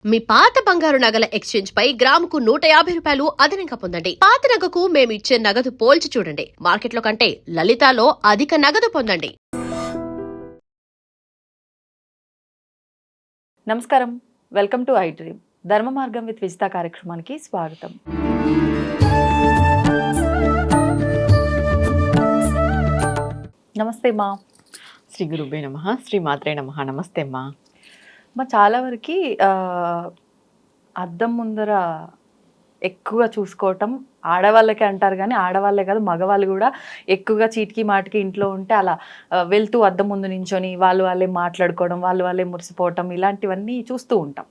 మీ పాత బంగారు నగల ఎక్స్చేంజ్ పై గ్రాముకు 150 రూపాయలు అదనంగా పొందండి. పాత నగకు మేము ఇచ్చే నగదు పోల్చి చూడండి. మార్కెట్లో కంటే లలితాలో అధిక నగదు పొందండి. నమస్కారం, వెల్కమ్ టు ఐ డ్రీమ్. ధర్మ మార్గం విత్ విజిత కార్యక్రమానికి స్వాగతం. నమస్తే మా. శ్రీ గురుభే నమః, శ్రీ మాత్రే నమః. నమస్తే అమ్మా. చాలా వరకు అద్దం ముందర ఎక్కువగా చూసుకోవటం ఆడవాళ్ళకే అంటారు, కానీ ఆడవాళ్ళే కాదు మగవాళ్ళు కూడా ఎక్కువగా చీటికి మాటికి ఇంట్లో ఉంటే అలా వెళ్తూ అద్దం ముందు నించొని వాళ్ళే మాట్లాడుకోవడం, వాళ్ళే మురిసిపోవటం, ఇలాంటివన్నీ చూస్తూ ఉంటాం.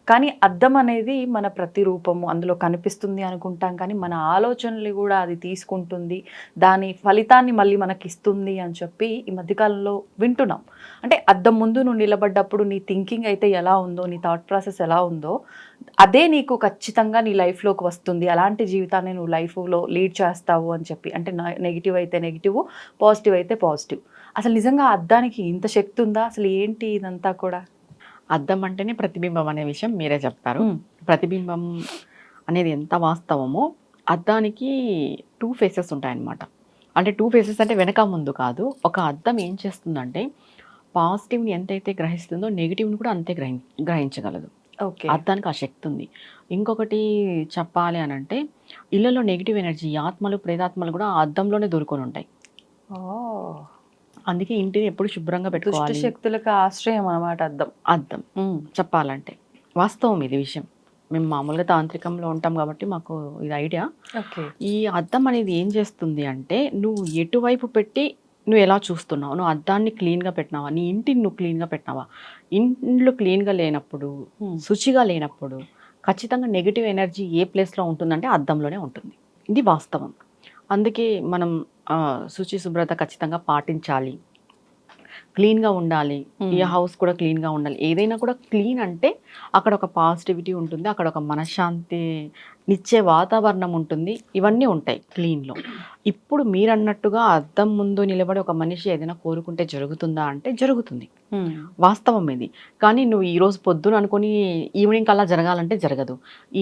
కానీ అద్దం అనేది మన ప్రతిరూపము, అందులో కనిపిస్తుంది అనుకుంటాం, కానీ మన ఆలోచనలు కూడా అది తీసుకుంటుంది, దాని ఫలితాన్ని మళ్ళీ మనకి ఇస్తుంది అని చెప్పి ఈ మధ్యకాలంలో వింటున్నాం. అంటే అద్దం ముందు నువ్వు నిలబడ్డప్పుడు నీ థింకింగ్ అయితే ఎలా ఉందో, నీ థాట్ ప్రాసెస్ ఎలా ఉందో అదే నీకు ఖచ్చితంగా నీ లైఫ్లోకి వస్తుంది, అలాంటి జీవితాన్ని నువ్వు లైఫ్లో లీడ్ చేస్తావు అని చెప్పి. అంటే నెగిటివ్ అయితే నెగిటివ్, పాజిటివ్ అయితే పాజిటివ్. అసలు నిజంగా అద్దానికి ఇంత శక్తి ఉందా? అసలు ఏంటి ఇదంతా కూడా? అద్దం అంటేనే ప్రతిబింబం అనే విషయం మీరే చెప్తారు. ప్రతిబింబం అనేది ఎంత వాస్తవమో, అద్దానికి 2 ఫేసెస్ ఉంటాయన్నమాట. అంటే 2 ఫేసెస్ అంటే వెనక ముందు కాదు. ఒక అద్దం ఏం చేస్తుందంటే పాజిటివ్ని ఎంతైతే గ్రహిస్తుందో నెగిటివ్ని కూడా అంతే గ్రహించగలదు. ఓకే, అద్దానికి ఆ శక్తి ఉంది. ఇంకొకటి చెప్పాలి అని అంటే, ఇళ్ళలో నెగిటివ్ ఎనర్జీ, ఆత్మలు ప్రేతాత్మలు కూడా ఆ అద్దంలోనే దొరుకొని ఉంటాయి. అందుకే ఇంటిని ఎప్పుడు శుభ్రంగా పెట్టుకోవాలి. దుష్ట శక్తులకు ఆశ్రయం అన్నమాట అద్దం. అద్దం చెప్పాలంటే వాస్తవం ఇది విషయం. మేము మామూలుగా తాంత్రికంలో ఉంటాం కాబట్టి మాకు ఇది ఐడియా. ఈ అద్దం అనేది ఏం చేస్తుంది అంటే, నువ్వు ఎటువైపు పెట్టి నువ్వు ఎలా చూస్తున్నావు, నువ్వు అద్దాన్ని క్లీన్గా పెట్టినావా, నీ ఇంటిని నువ్వు క్లీన్గా పెట్టినావా. ఇంట్లో క్లీన్గా లేనప్పుడు, శుచిగా లేనప్పుడు ఖచ్చితంగా నెగిటివ్ ఎనర్జీ ఏ ప్లేస్లో ఉంటుందంటే అద్దంలోనే ఉంటుంది. ఇది వాస్తవం. అందుకే మనం శుచి శుభ్రత ఖచ్చితంగా పాటించాలి, క్లీన్గా ఉండాలి. ఈ హౌస్ కూడా క్లీన్గా ఉండాలి. ఏదైనా కూడా క్లీన్ అంటే అక్కడ ఒక పాజిటివిటీ ఉంటుంది, అక్కడ ఒక మనశ్శాంతి నిచ్చే వాతావరణం ఉంటుంది, ఇవన్నీ ఉంటాయి క్లీన్లో. ఇప్పుడు మీరు అన్నట్టుగా అద్దం ముందు నిలబడి ఒక మనిషి ఏదైనా కోరుకుంటే జరుగుతుందా అంటే జరుగుతుంది, వాస్తవం ఇది. కానీ నువ్వు ఈరోజు పొద్దున అనుకుని ఈవినింగ్ అలా జరగాలంటే జరగదు.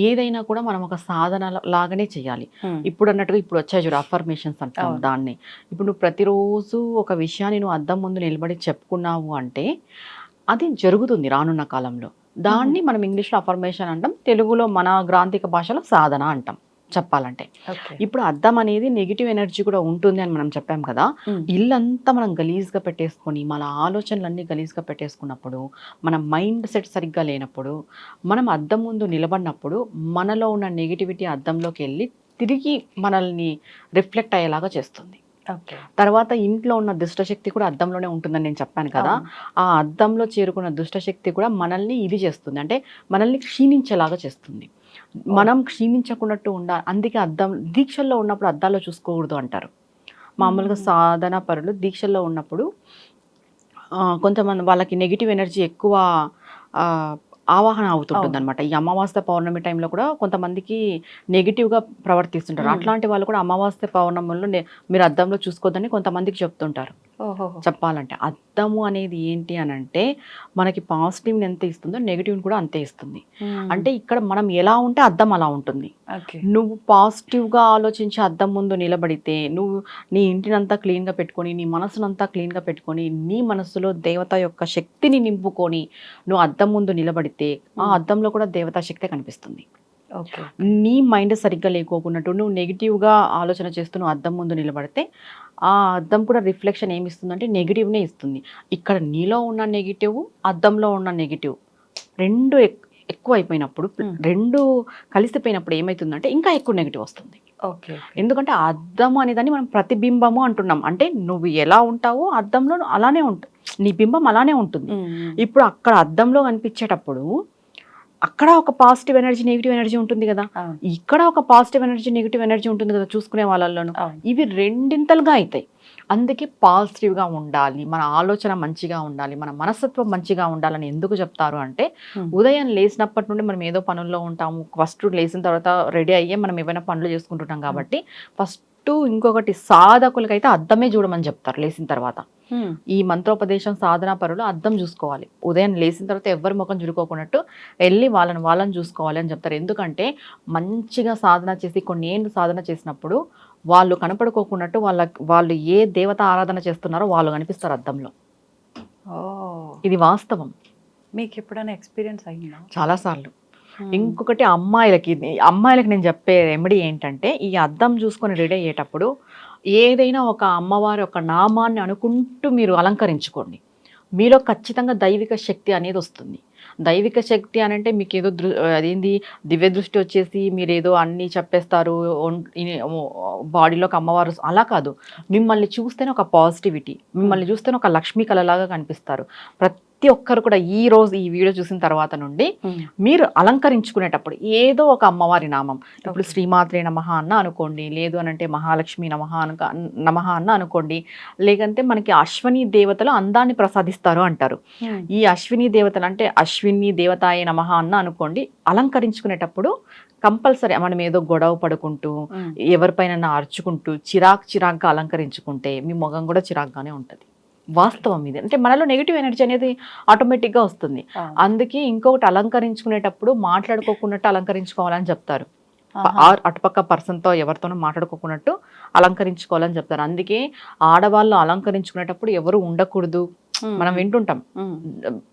ఏదైనా కూడా మనం ఒక సాధన లాగానే చేయాలి. ఇప్పుడు అన్నట్టుగా ఇప్పుడు వచ్చాయి చూడు అఫర్మేషన్స్ అంటాం దాన్ని. ఇప్పుడు నువ్వు ప్రతిరోజు ఒక విషయాన్ని నువ్వు అద్దం ముందు నిలబడి చెప్పుకున్నావు అంటే అది జరుగుతుంది రానున్న కాలంలో. దాన్ని మనం ఇంగ్లీష్లో అఫర్మేషన్ అంటాం, తెలుగులో మన గ్రాంథిక భాషలో సాధన అంటాం చెప్పాలంటే. ఇప్పుడు అద్దం అనేది నెగిటివ్ ఎనర్జీ కూడా ఉంటుంది అని మనం చెప్పాం కదా. ఇల్లంతా మనం గలీజ్గా పెట్టేసుకొని, మన ఆలోచనలన్నీ గలీజ్గా పెట్టేసుకున్నప్పుడు, మన మైండ్ సెట్ సరిగ్గా లేనప్పుడు, మనం అద్దం ముందు నిలబడినప్పుడు మనలో ఉన్న నెగిటివిటీ అద్దంలోకి వెళ్ళి తిరిగి మనల్ని రిఫ్లెక్ట్ అయ్యేలాగా చేస్తుంది. తర్వాత ఇంట్లో ఉన్న దుష్టశక్తి కూడా అద్దంలోనే ఉంటుందని నేను చెప్పాను కదా. ఆ అద్దంలో చేరుకున్న దుష్టశక్తి కూడా మనల్ని ఇది చేస్తుంది, అంటే మనల్ని క్షీణించేలాగా చేస్తుంది. మనం క్షీణించకున్నట్టు ఉండాలి. అందుకే అద్దం దీక్షల్లో ఉన్నప్పుడు అద్దాల్లో చూసుకోకూడదు అంటారు. మామూలుగా సాధన పరులు దీక్షల్లో ఉన్నప్పుడు కొంతమంది వాళ్ళకి నెగిటివ్ ఎనర్జీ ఎక్కువ ఆవాహన అవుతుంటుంది అనమాట. ఈ అమావాస్య పౌర్ణమి టైంలో కూడా కొంతమందికి నెగిటివ్గా ప్రవర్తిస్తుంటారు. అట్లాంటి వాళ్ళు కూడా అమావాస్య పౌర్ణమిలో మీరు అద్దంలో చూసుకోవద్దని కొంతమందికి చెప్తుంటారు. చెప్పాలంటే అద్దము అనేది ఏంటి అని అంటే మనకి పాజిటివ్ని ఎంత ఇస్తుందో నెగిటివ్ని కూడా అంతే ఇస్తుంది. అంటే ఇక్కడ మనం ఎలా ఉంటే అద్దం అలా ఉంటుంది. నువ్వు పాజిటివ్గా ఆలోచించి అద్దం ముందు నిలబడితే, నువ్వు నీ ఇంటినంతా క్లీన్గా పెట్టుకొని, నీ మనసునంతా క్లీన్గా పెట్టుకొని, నీ మనసులో దేవత యొక్క శక్తిని నింపుకొని నువ్వు అద్దం ముందు నిలబడితే ఆ అద్దంలో కూడా దేవతా శక్తి కనిపిస్తుంది. నీ మైండ్ సరిగ్గా లేకోకున్నట్టు నువ్వు నెగిటివ్గా ఆలోచన చేస్తూ నువ్వు అద్దం ముందు నిలబడితే ఆ అద్దం కూడా రిఫ్లెక్షన్ ఏమి ఇస్తుందంటే నెగిటివ్నే ఇస్తుంది. ఇక్కడ నీలో ఉన్న నెగిటివ్, అద్దంలో ఉన్న నెగిటివ్ రెండు ఎక్కువ అయిపోయినప్పుడు, రెండు కలిసిపోయినప్పుడు ఏమవుతుందంటే ఇంకా ఎక్కువ నెగిటివ్ వస్తుంది. ఎందుకంటే అద్దం అనేదాన్ని మనం ప్రతిబింబము అంటున్నాం. అంటే నువ్వు ఎలా ఉంటావో అద్దంలో అలానే ఉంటుంది, నీ బింబం అలానే ఉంటుంది. ఇప్పుడు అక్కడ అద్దంలో కనిపించేటప్పుడు అక్కడ ఒక పాజిటివ్ ఎనర్జీ, నెగిటివ్ ఎనర్జీ ఉంటుంది కదా, ఇక్కడ ఒక పాజిటివ్ ఎనర్జీ, నెగిటివ్ ఎనర్జీ ఉంటుంది కదా చూసుకునే వాళ్ళలోనూ. ఇవి రెండింతలుగా అవుతాయి. అందుకే పాజిటివ్గా ఉండాలి, మన ఆలోచన మంచిగా ఉండాలి, మన మనస్తత్వం మంచిగా ఉండాలని ఎందుకు చెప్తారు అంటే, ఉదయం లేచినప్పటి నుండి మనం ఏదో పనుల్లో ఉంటాము. ఫస్ట్ లేచిన తర్వాత రెడీ అయ్యే మనం ఏమైనా పనులు చేసుకుంటుంటాం కాబట్టి ఫస్ట్ ఇంకొకటి సాధకులకైతే అద్దమే చూడమని చెప్తారు లేచిన తర్వాత. ఈ మంత్రోపదేశం సాధనా పరులు అద్దం చూసుకోవాలి. ఉదయం లేచిన తర్వాత ఎవరి ముఖం చూడుకోకున్నట్టు వెళ్ళి వాళ్ళని చూసుకోవాలి అని చెప్తారు. ఎందుకంటే మంచిగా సాధన చేసి కొన్ని ఏళ్ళు సాధన చేసినప్పుడు వాళ్ళు కనపడుకోకున్నట్టు వాళ్ళు ఏ దేవత ఆరాధన చేస్తున్నారో వాళ్ళు కనిపిస్తారు అద్దంలో. ఇది వాస్తవం. మీకు ఎప్పుడైనా ఎక్స్పీరియన్స్ అయ్యిందా? చాలాసార్లు. ఇంకొకటి అమ్మాయిలకి నేను చెప్పే రెమెడీ ఏంటంటే, ఈ అద్దం చూసుకొని రెడీ అయ్యేటప్పుడు ఏదైనా ఒక అమ్మవారి ఒక నామాన్ని అనుకుంటూ మీరు అలంకరించుకోండి. మీలో ఖచ్చితంగా దైవిక శక్తి అనేది వస్తుంది. దైవిక శక్తి అని అంటే మీకు ఏదో అదేంది దివ్య దృష్టి వచ్చేసి మీరు ఏదో అన్నీ చెప్పేస్తారు, బాడీలోకి అమ్మవారు అలా కాదు. మిమ్మల్ని చూస్తేనే ఒక పాజిటివిటీ, మిమ్మల్ని చూస్తేనే ఒక లక్ష్మీ కళలాగా కనిపిస్తారు. ప్రతి ఒక్కరు కూడా ఈ రోజు ఈ వీడియో చూసిన తర్వాత నుండి మీరు అలంకరించుకునేటప్పుడు ఏదో ఒక అమ్మవారి నామం, ఇప్పుడు శ్రీమాత్రే నమః అన్న అనుకోండి, లేదు అని అంటే మహాలక్ష్మి నమః అన్న అనుకోండి, లేకంటే మనకి అశ్విని దేవతలు అందాన్ని ప్రసాదిస్తారు అంటారు. ఈ అశ్విని దేవతలు అంటే అశ్విని దేవతాయ నమః అన్న అనుకోండి. అలంకరించుకునేటప్పుడు కంపల్సరీ మనం ఏదో గొడవ పడుకుంటూ ఎవరిపైన అరుచుకుంటూ చిరాగ్గా అలంకరించుకుంటే మీ ముఖం కూడా చిరాగ్గానే ఉంటుంది. వాస్తవం ఇది. అంటే మనలో నెగిటివ్ ఎనర్జీ అనేది ఆటోమేటిక్గా వస్తుంది. అందుకే ఇంకొకటి అలంకరించుకునేటప్పుడు మాట్లాడుకోకున్నట్టు అలంకరించుకోవాలని చెప్తారు. అటుపక్క పర్సన్తో ఎవరితోనూ మాట్లాడుకోకున్నట్టు అలంకరించుకోవాలని చెప్తారు. అందుకే ఆడవాళ్ళు అలంకరించుకునేటప్పుడు ఎవరు ఉండకూడదు. మనం వింటుంటాం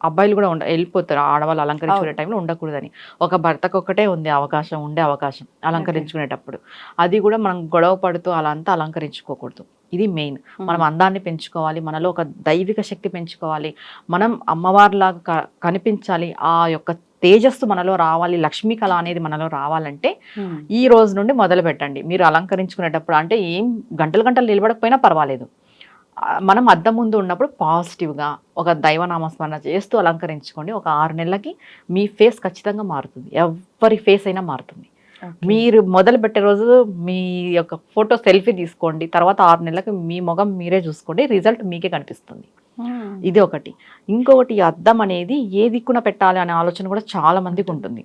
అబ్బాయిలు కూడా వెళ్ళిపోతారు ఆడవాళ్ళు అలంకరించుకునే టైంలో ఉండకూడదని. ఒక భర్తకు ఒకటే ఉండే అవకాశం అలంకరించుకునేటప్పుడు. అది కూడా మనం గొడవ పడుతూ అలా అంతా అలంకరించుకోకూడదు. ఇది మెయిన్. మనం అందాన్ని పెంచుకోవాలి, మనలో ఒక దైవిక శక్తి పెంచుకోవాలి, మనం అమ్మవారిలాగా కనిపించాలి, ఆ యొక్క తేజస్సు మనలో రావాలి, లక్ష్మీ కళ అనేది మనలో రావాలంటే ఈ రోజు నుండి మొదలు పెట్టండి. మీరు అలంకరించుకునేటప్పుడు అంటే ఏం గంటలు నిలబడకపోయినా పర్వాలేదు, మనం అద్దం ముందు ఉన్నప్పుడు పాజిటివ్గా ఒక దైవనామస్మరణ చేస్తూ అలంకరించుకోండి. ఒక 6 నెలలకి మీ ఫేస్ ఖచ్చితంగా మారుతుంది. ఎవరి ఫేస్ అయినా మారుతుంది. మీరు మొదలు పెట్టే రోజు మీ యొక్క ఫోటో సెల్ఫీ తీసుకోండి, తర్వాత 6 నెలలకు మీ ముఖం మీరే చూసుకోండి, రిజల్ట్ మీకే కనిపిస్తుంది. ఇది ఒకటి. ఇంకొకటి అద్దం అనేది ఏ దిక్కున పెట్టాలి అనే ఆలోచన కూడా చాలా మందికి ఉంటుంది.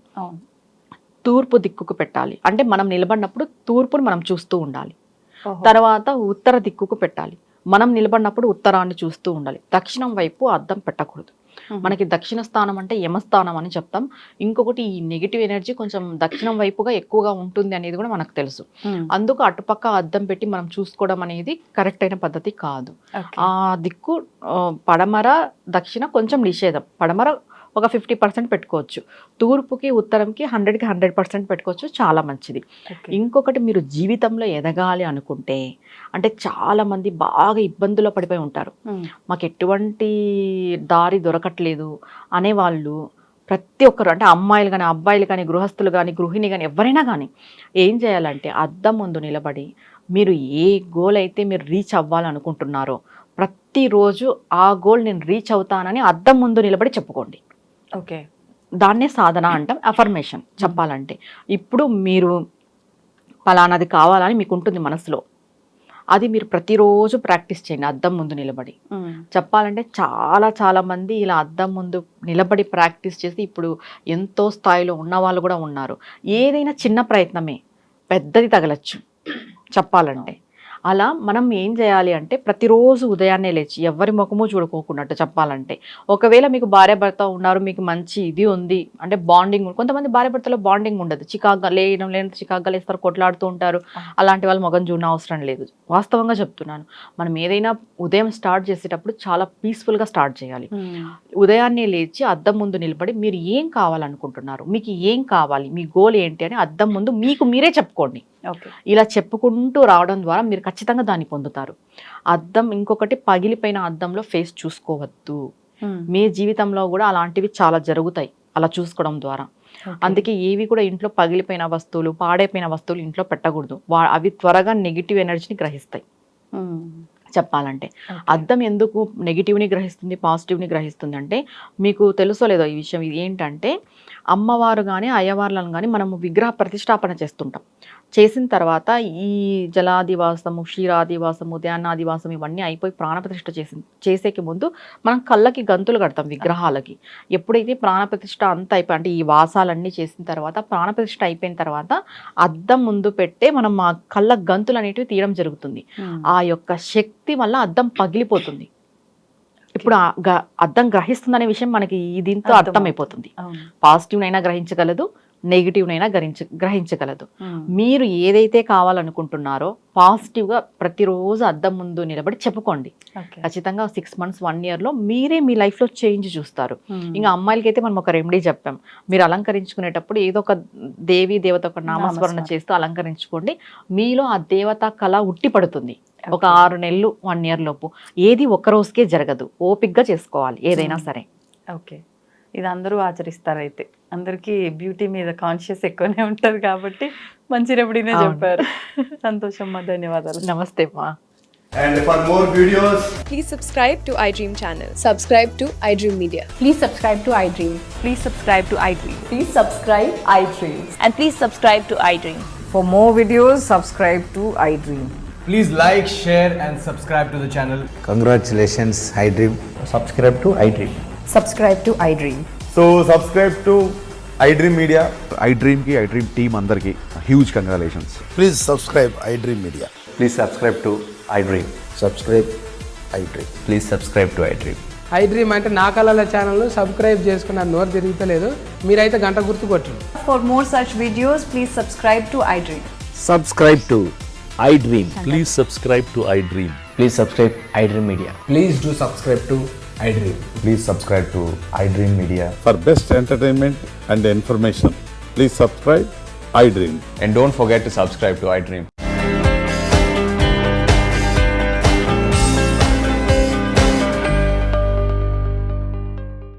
తూర్పు దిక్కుకు పెట్టాలి అంటే మనం నిలబడినప్పుడు తూర్పును మనం చూస్తూ ఉండాలి. తర్వాత ఉత్తర దిక్కుకు పెట్టాలి, మనం నిలబడినప్పుడు ఉత్తరాన్ని చూస్తూ ఉండాలి. దక్షిణం వైపు అద్దం పెట్టకూడదు. మనకి దక్షిణ స్థానం అంటే యమస్థానం అని చెప్తాం. ఇంకొకటి ఈ నెగిటివ్ ఎనర్జీ కొంచెం దక్షిణం వైపుగా ఎక్కువగా ఉంటుంది అనేది కూడా మనకు తెలుసు. అందుకు అటుపక్క అద్దం పెట్టి మనం చూసుకోవడం అనేది కరెక్ట్ అయిన పద్ధతి కాదు. ఆ దిక్కు పడమర దక్షిణ కొంచెం నిషేధం. పడమర ఒక 50% పెట్టుకోవచ్చు, తూర్పుకి ఉత్తరంకి 100కి 100% పెట్టుకోవచ్చు, చాలా మంచిది. ఇంకొకటి మీరు జీవితంలో ఎదగాలి అనుకుంటే అంటే చాలా మంది బాగా ఇబ్బందుల్లో పడిపోయి ఉంటారు, మాకు ఎటువంటి దారి దొరకట్లేదు అనేవాళ్ళు ప్రతి ఒక్కరు అంటే అమ్మాయిలు కానీ అబ్బాయిలు కానీ గృహస్థులు కానీ గృహిణి కానీ ఎవరైనా కానీ ఏం చేయాలంటే అద్దం ముందు నిలబడి మీరు ఏ గోల్ అయితే మీరు రీచ్ అవ్వాలనుకుంటున్నారో ప్రతిరోజు ఆ గోల్ నేను రీచ్ అవుతానని అద్దం ముందు నిలబడి చెప్పుకోండి. ఓకే, దాన్నే సాధన అంటాం, అఫర్మేషన్ చెప్పాలంటే. ఇప్పుడు మీరు పలానాది కావాలని మీకు ఉంటుంది మనసులో, అది మీరు ప్రతిరోజు ప్రాక్టీస్ చేయండి అద్దం ముందు నిలబడి. చెప్పాలంటే చాలా మంది ఇలా అద్దం ముందు నిలబడి ప్రాక్టీస్ చేసి ఇప్పుడు ఎంతో స్థాయిలో ఉన్న వాళ్ళు కూడా ఉన్నారు. ఏదైనా చిన్న ప్రయత్నమే పెద్దది తగలచ్చు చెప్పాలంటే. అలా మనం ఏం చేయాలి అంటే ప్రతిరోజు ఉదయాన్నే లేచి ఎవరి ముఖము చూడుకోకున్నట్టు చెప్పాలంటే, ఒకవేళ మీకు భార్య భర్త ఉన్నారు, మీకు మంచి ఇది ఉంది అంటే బాండింగ్, కొంతమంది భార్య భర్తలో బాండింగ్ ఉండదు, చికాగ్గా చికాగ్గా లేస్తారు, కొట్లాడుతూ ఉంటారు, అలాంటి వాళ్ళు ముఖం చూడడం అవసరం లేదు. వాస్తవంగా చెప్తున్నాను, మనం ఏదైనా ఉదయం స్టార్ట్ చేసేటప్పుడు చాలా పీస్ఫుల్గా స్టార్ట్ చేయాలి. ఉదయాన్నే లేచి అద్దం ముందు నిలబడి మీరు ఏం కావాలనుకుంటున్నారు, మీకు ఏం కావాలి, మీ గోల్ ఏంటి అని అద్దం ముందు మీకు మీరే చెప్పుకోండి. ఇలా చెప్పుకుంటూ రావడం ద్వారా మీరు ఖచ్చితంగా దాన్ని పొందుతారు. అద్దం ఇంకొకటి, పగిలిపోయిన అద్దంలో ఫేస్ చూసుకోవద్దు. మీ జీవితంలో కూడా అలాంటివి చాలా జరుగుతాయి అలా చూసుకోవడం ద్వారా. అందుకే ఏవి కూడా ఇంట్లో పగిలిపోయిన వస్తువులు పాడైపోయిన వస్తువులు ఇంట్లో పెట్టకూడదు. అవి త్వరగా నెగిటివ్ ఎనర్జీని గ్రహిస్తాయి చెప్పాలంటే. అద్దం ఎందుకు నెగిటివ్ని గ్రహిస్తుంది పాజిటివ్ని గ్రహిస్తుంది అంటే మీకు తెలుసో లేదో ఈ విషయం. ఇది ఏంటంటే అమ్మవారు కానీ అయ్యవార్లను కానీ మనము విగ్రహ ప్రతిష్టాపన చేస్తుంటాం. చేసిన తర్వాత ఈ జలాదివాసము, క్షీరాదివాసము, ధ్యానాదివాసం ఇవన్నీ అయిపోయి ప్రాణప్రతిష్ఠ చేసేకి ముందు మనం కళ్ళకి గంతులు కడతాం విగ్రహాలకి. ఎప్పుడైతే ప్రాణప్రతిష్ఠ అంతా అయిపోయి అంటే ఈ వాసాలన్నీ చేసిన తర్వాత ప్రాణప్రతిష్ఠ అయిపోయిన తర్వాత అద్దం ముందు పెట్టే మనం ఆ కళ్ళ గంతులు అనేటివి తీయడం జరుగుతుంది. ఆ యొక్క శక్తి వల్ల అద్దం పగిలిపోతుంది. ఇప్పుడు అద్దం గ్రహిస్తుందనే విషయం మనకి దీంతో అర్థమైపోతుంది. పాజిటివ్ నైనా గ్రహించగలదు, నెగిటివ్ నైనా గ్రహించగలదు. మీరు ఏదైతే కావాలనుకుంటున్నారో పాజిటివ్గా ప్రతిరోజు అద్దం ముందు నిలబడి చెప్పుకోండి. ఖచ్చితంగా 6 months 1 yearలో మీరే మీ లైఫ్లో చేంజ్ చూస్తారు. ఇంకా అమ్మాయిలకి అయితే మనం ఒక రెమెడీ చెప్పాం, మీరు అలంకరించుకునేటప్పుడు ఏదో ఒక దేవి దేవత ఒక నామస్మరణ చేస్తూ అలంకరించుకోండి. మీలో ఆ దేవత కళ ఉట్టి పడుతుంది. ఒక 6 నెలలు 1 year లోపు. ఏది ఒక్క రోజుకే జరగదు, ఓపిక్గా చేసుకోవాలి ఏదైనా సరే. ఓకే, ఇది అందరూ ఆచరిస్తారు. అయితే అందరికీ బ్యూటీ మీద కాన్షియస్ ఎక్కువనే ఉంటుంది కాబట్టి మంచి రెమెడీనే చెప్పారు. సంతోషమ్మా, ధన్యవాదాలు. నమస్తే మా. And for more videos, Please subscribe to iDream channel. Subscribe to iDream Media. Please subscribe to iDream. Please subscribe to iDream. Please subscribe iDream. And please subscribe to iDream. For more videos, subscribe to iDream. please like, share and subscribe to the channel. Congratulations, iDream. Subscribe to iDream. Subscribe to iDream. So subscribe to iDream Media. iDream ki iDream team andarki huge congratulations. Please subscribe iDream Media. Please subscribe to iDream. Subscribe iDream. Please subscribe to iDream. iDream అంటే నా కళల channel subscribe చేసుకున్న నోరు తిరుగుతలేదు, మీరైతే గంట గుర్తు కొట్టండి. For more such videos, please subscribe to iDream. Subscribe to iDream. Please subscribe to iDream. Please subscribe iDream Media. Please do subscribe to iDream. Please subscribe to iDream Media. For best entertainment and information, please subscribe iDream. And don't forget to subscribe to iDream.